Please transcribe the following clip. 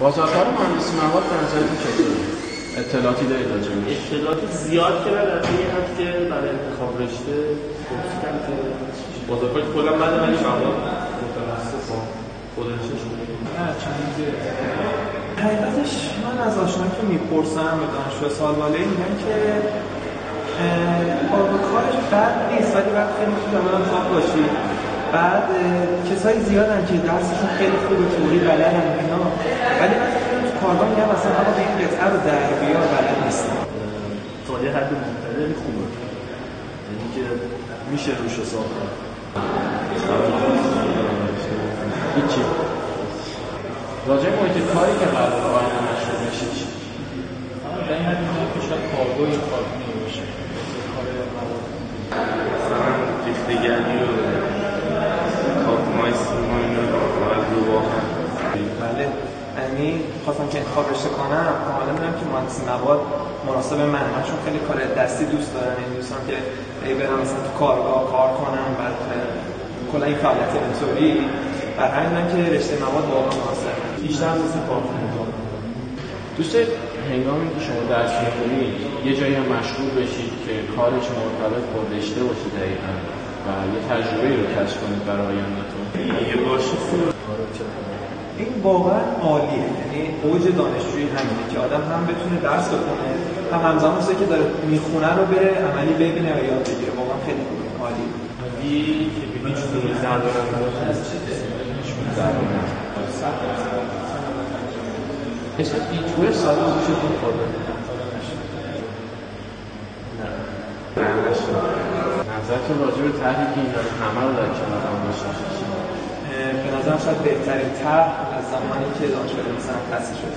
بازارکار مهندسی مواد به نظرتون چطوره؟ اطلاعاتی دارید راجع بهش؟ اطلاعات زیاد که ندارم، این هم که برای انتخاب رشته گفتم که بازارکار کلا بعد ولی مواد متخصص خودرشته شده. نه چند حقیقتش من از آشنایی که میپرسم به دانشجو سال‌باله میگن که کارش بد نیست ولی باید خیلی خوب عمل خواب باشی. بعد کسایی زیادن که درسشون خیلی خوبه، توری بلدن اینا، ولی وقتی تو کارگاه میگن مثلا آقا به این قطعه رو در بیار بلد نیستن. تا یه حد معتدلی خوبه، یعنی که میشه روش حساب کرد. هیچی. راجع به محیط کاری که قرار آینده مشروع میشه چی؟ در این حد میگن که شاید کارگاه یا کارخونه باشه. مثلا ریختگری و کارخونه‌های سیما اینو باید رو واقعا. بله، یعنی خواستم که انتخاب رشته کنم، حالا میدونم که مهندسی مواد مناسب من چون خیلی کار دستی دوست دارم، یعنی دوستم که برم مثلا تو کارگاه کار کنم، بعد کلا این فعالیت اینطوری، بر همینم که رشته مواد واقعا مناسبه. بیشتر مثل کارخونه کار دوست هنگامی که شما درس می‌خونید یه جایی هم مشغول بشید که کارش مرتبط با رشته باشه دقیقاً و یه تجربه‌ای رو کسب کنید برای آینده‌تون. یه باشه این واقعا عالیه، یعنی اوج دانشجویی همینه که آدم هم بتونه درس بخونه، هم همزمان چیزی که داره میخونه رو بره عملی ببینه و یاد بگیره. واقعا خیلی خوبه، عالی. ولی که ببینید چطوری اسم ایتوه سال گوشه بود خورده؟ نه نظرتون راجع به طرحی که اینا همه رو در کنار هم داشته باشید؟ به نظرم شاید بهترین طرح از زمانی که دانشگاه مثلا تأسیس شده